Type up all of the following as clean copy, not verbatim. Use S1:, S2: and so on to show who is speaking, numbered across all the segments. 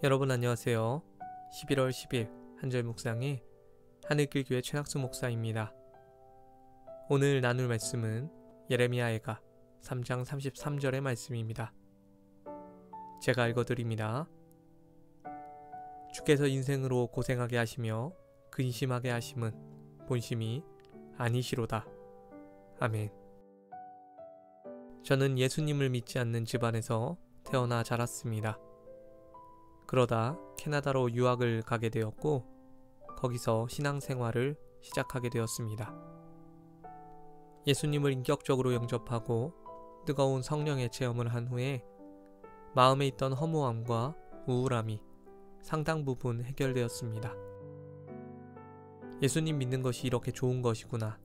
S1: 여러분 안녕하세요. 11월 10일 한절 묵상의 하늘길교회 최낙수 목사입니다. 오늘 나눌 말씀은 예레미야애가 3장 33절의 말씀입니다. 제가 읽어드립니다. 주께서 인생으로 고생하게 하시며 근심하게 하심은 본심이 아니시로다. 아멘. 저는 예수님을 믿지 않는 집안에서 태어나 자랐습니다. 그러다 캐나다로 유학을 가게 되었고 거기서 신앙생활을 시작하게 되었습니다. 예수님을 인격적으로 영접하고 뜨거운 성령의 체험을 한 후에 마음에 있던 허무함과 우울함이 상당 부분 해결되었습니다. 예수님 믿는 것이 이렇게 좋은 것이구나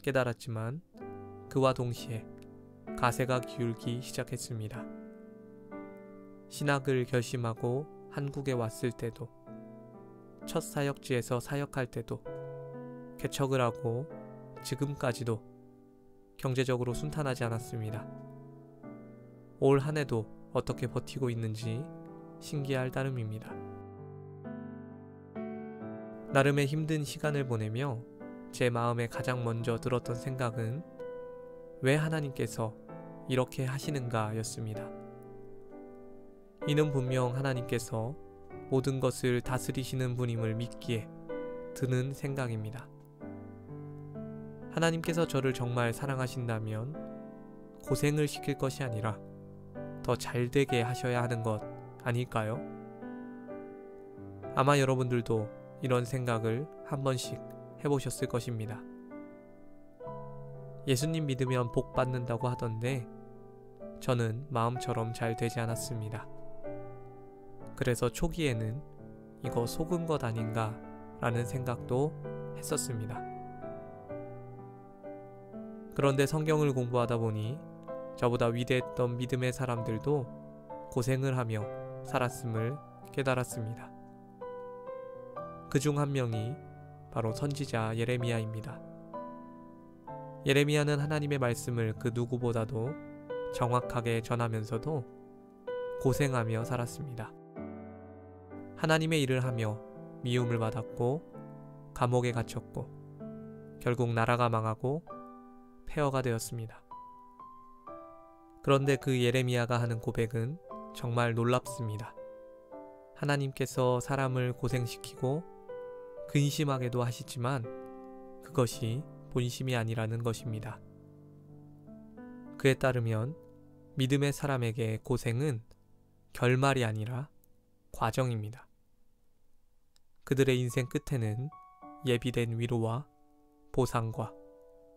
S1: 깨달았지만 그와 동시에 가세가 기울기 시작했습니다. 신학을 결심하고 한국에 왔을 때도, 첫 사역지에서 사역할 때도, 개척을 하고 지금까지도 경제적으로 순탄하지 않았습니다. 올 한 해도 어떻게 버티고 있는지 신기할 따름입니다. 나름의 힘든 시간을 보내며 제 마음에 가장 먼저 들었던 생각은 왜 하나님께서 이렇게 하시는가 였습니다. 이는 분명 하나님께서 모든 것을 다스리시는 분임을 믿기에 드는 생각입니다. 하나님께서 저를 정말 사랑하신다면 고생을 시킬 것이 아니라 더 잘되게 하셔야 하는 것 아닐까요? 아마 여러분들도 이런 생각을 한 번씩 해보셨을 것입니다. 예수님 믿으면 복 받는다고 하던데 저는 마음처럼 잘 되지 않았습니다. 그래서 초기에는 이거 속은 것 아닌가 라는 생각도 했었습니다. 그런데 성경을 공부하다 보니 저보다 위대했던 믿음의 사람들도 고생을 하며 살았음을 깨달았습니다. 그중 한 명이 바로 선지자 예레미야입니다. 예레미야는 하나님의 말씀을 그 누구보다도 정확하게 전하면서도 고생하며 살았습니다. 하나님의 일을 하며 미움을 받았고 감옥에 갇혔고 결국 나라가 망하고 폐허가 되었습니다. 그런데 그 예레미야가 하는 고백은 정말 놀랍습니다. 하나님께서 사람을 고생시키고 근심하게도 하시지만 그것이 본심이 아니라는 것입니다. 그에 따르면 믿음의 사람에게 고생은 결말이 아니라 과정입니다. 그들의 인생 끝에는 예비된 위로와 보상과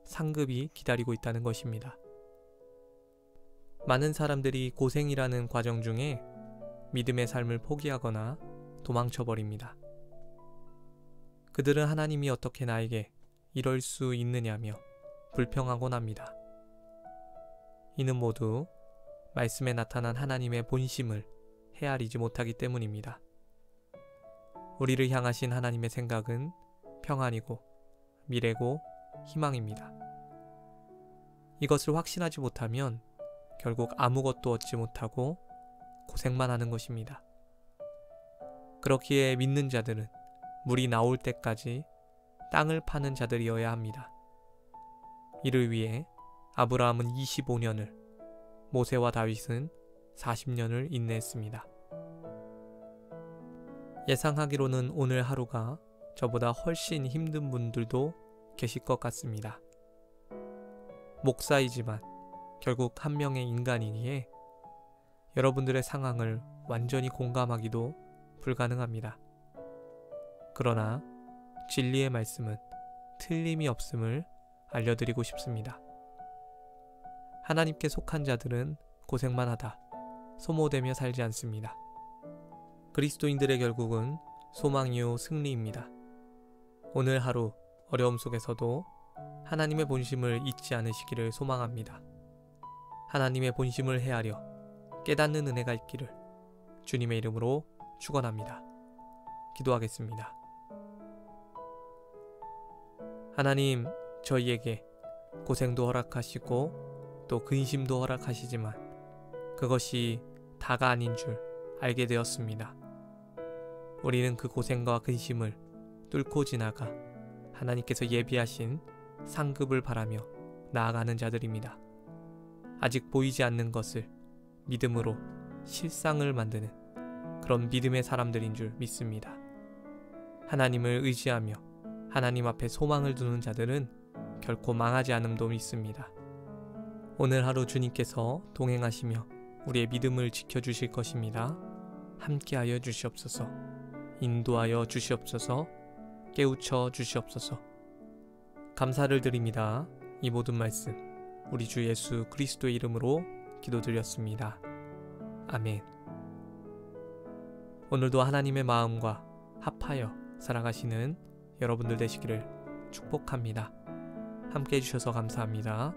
S1: 상급이 기다리고 있다는 것입니다. 많은 사람들이 고생이라는 과정 중에 믿음의 삶을 포기하거나 도망쳐버립니다. 그들은 하나님이 어떻게 나에게 이럴 수 있느냐며 불평하곤 합니다. 이는 모두 말씀에 나타난 하나님의 본심을 헤아리지 못하기 때문입니다. 우리를 향하신 하나님의 생각은 평안이고 미래고 희망입니다. 이것을 확신하지 못하면 결국 아무것도 얻지 못하고 고생만 하는 것입니다. 그렇기에 믿는 자들은 물이 나올 때까지 땅을 파는 자들이어야 합니다. 이를 위해 아브라함은 25년을, 모세와 다윗은 40년을 인내했습니다. 예상하기로는 오늘 하루가 저보다 훨씬 힘든 분들도 계실 것 같습니다. 목사이지만 결국 한 명의 인간이기에 여러분들의 상황을 완전히 공감하기도 불가능합니다. 그러나 진리의 말씀은 틀림이 없음을 알려드리고 싶습니다. 하나님께 속한 자들은 고생만 하다 소모되며 살지 않습니다. 그리스도인들의 결국은 소망이요 승리입니다. 오늘 하루 어려움 속에서도 하나님의 본심을 잊지 않으시기를 소망합니다. 하나님의 본심을 헤아려 깨닫는 은혜가 있기를 주님의 이름으로 축원합니다. 기도하겠습니다. 하나님, 저희에게 고생도 허락하시고 또 근심도 허락하시지만 그것이 다가 아닌 줄 알게 되었습니다. 우리는 그 고생과 근심을 뚫고 지나가 하나님께서 예비하신 상급을 바라며 나아가는 자들입니다. 아직 보이지 않는 것을 믿음으로 실상을 만드는 그런 믿음의 사람들인 줄 믿습니다. 하나님을 의지하며 하나님 앞에 소망을 두는 자들은 결코 망하지 않음도 믿습니다. 오늘 하루 주님께서 동행하시며 우리의 믿음을 지켜주실 것입니다. 함께하여 주시옵소서. 인도하여 주시옵소서. 깨우쳐 주시옵소서. 감사를 드립니다. 이 모든 말씀 우리 주 예수 그리스도의 이름으로 기도드렸습니다. 아멘. 오늘도 하나님의 마음과 합하여 살아가시는 여러분들 되시기를 축복합니다. 함께 해주셔서 감사합니다.